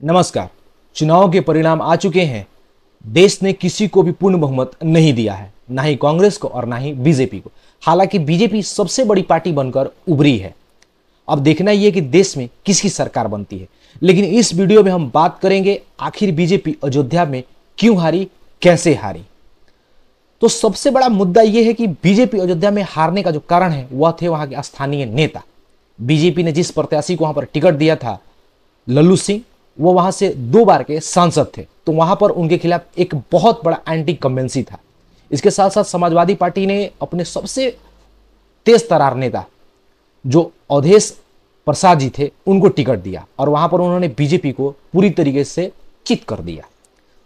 नमस्कार। चुनाव के परिणाम आ चुके हैं। देश ने किसी को भी पूर्ण बहुमत नहीं दिया है, ना ही कांग्रेस को और ना ही बीजेपी को। हालांकि बीजेपी सबसे बड़ी पार्टी बनकर उभरी है। अब देखना यह कि देश में किसकी सरकार बनती है। लेकिन इस वीडियो में हम बात करेंगे आखिर बीजेपी अयोध्या में क्यों हारी, कैसे हारी। तो सबसे बड़ा मुद्दा यह है कि बीजेपी अयोध्या में हारने का जो कारण है वह थे वहां के स्थानीय नेता। बीजेपी ने जिस प्रत्याशी को वहां पर टिकट दिया था, लल्लू सिंह, वो वहां से 2 बार के सांसद थे, तो वहां पर उनके खिलाफ एक बहुत बड़ा एंटी कमेंसी था। इसके साथ साथ समाजवादी पार्टी ने अपने सबसे तेज तरार नेता जो अवधेश प्रसाद जी थे उनको टिकट दिया और वहां पर उन्होंने बीजेपी को पूरी तरीके से चित कर दिया।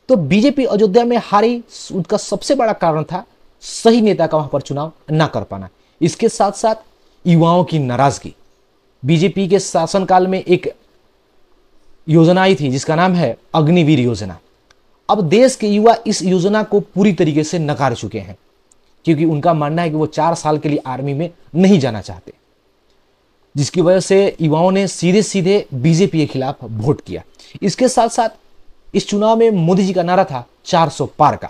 तो बीजेपी अयोध्या में हारी, उसका सबसे बड़ा कारण था सही नेता का वहां पर चुनाव ना कर पाना। इसके साथ साथ युवाओं की नाराजगी। बीजेपी के शासनकाल में एक योजना आई थी जिसका नाम है अग्निवीर योजना। अब देश के युवा इस योजना को पूरी तरीके से नकार चुके हैं, क्योंकि उनका मानना है कि वो 4 साल के लिए आर्मी में नहीं जाना चाहते, जिसकी वजह से युवाओं ने सीधे सीधे बीजेपी के खिलाफ वोट किया। इसके साथ साथ इस चुनाव में मोदी जी का नारा था 400 पार का।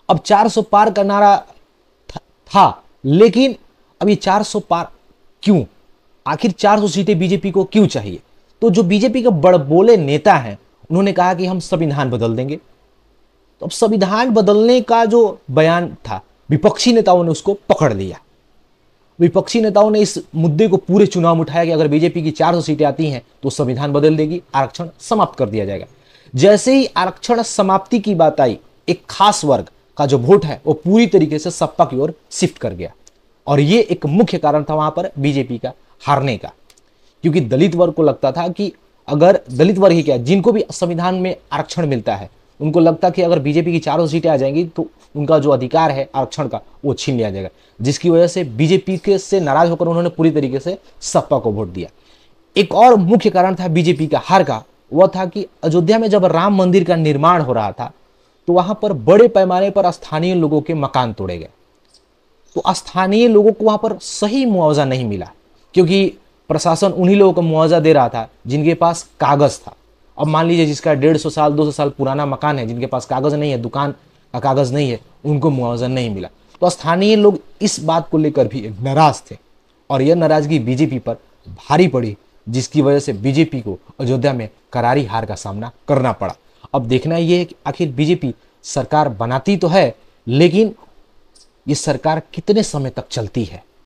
अब 400 पार का नारा था, लेकिन अब ये 400 पार क्यों, आखिर 400 सीटें बीजेपी को क्यों चाहिए। तो जो बीजेपी के बड़बोले नेता हैं उन्होंने कहा कि हम संविधान बदल देंगे। तो अब संविधान बदलने का जो बयान था, विपक्षी नेताओं ने उसको पकड़ लिया। विपक्षी नेताओं ने इस मुद्दे को पूरे चुनाव में उठाया कि अगर बीजेपी की 400 सीटें आती हैं तो संविधान बदल देगी, आरक्षण समाप्त कर दिया जाएगा। जैसे ही आरक्षण समाप्ति की बात आई, एक खास वर्ग का जो वोट है वो पूरी तरीके से सपा की ओर शिफ्ट कर गया। और ये एक मुख्य कारण था वहां पर बीजेपी का हारने का, क्योंकि दलित वर्ग को लगता था कि अगर दलित वर्ग ही क्या, जिनको भी संविधान में आरक्षण मिलता है, उनको लगता कि अगर बीजेपी की 400 सीटें आ जाएंगी तो उनका जो अधिकार है आरक्षण का वो छीन लिया जाएगा, जिसकी वजह से बीजेपी के से नाराज होकर उन्होंने पूरी तरीके से सपा को वोट दिया। एक और मुख्य कारण था बीजेपी का हार का, वह था कि अयोध्या में जब राम मंदिर का निर्माण हो रहा था तो वहां पर बड़े पैमाने पर स्थानीय लोगों के मकान तोड़े गए। तो स्थानीय लोगों को वहां पर सही मुआवजा नहीं मिला, क्योंकि प्रशासन उन्हीं लोगों को मुआवजा दे रहा था जिनके पास कागज था। अब मान लीजिए जिसका 150 साल 200 साल पुराना मकान है, जिनके पास कागज नहीं है, दुकान का कागज नहीं है, उनको मुआवजा नहीं मिला। तो स्थानीय लोग इस बात को लेकर भी नाराज थे और यह नाराजगी बीजेपी पर भारी पड़ी, जिसकी वजह से बीजेपी को अयोध्या में करारी हार का सामना करना पड़ा। अब देखना यह है कि आखिर बीजेपी सरकार बनाती तो है, लेकिन ये सरकार कितने समय तक चलती है।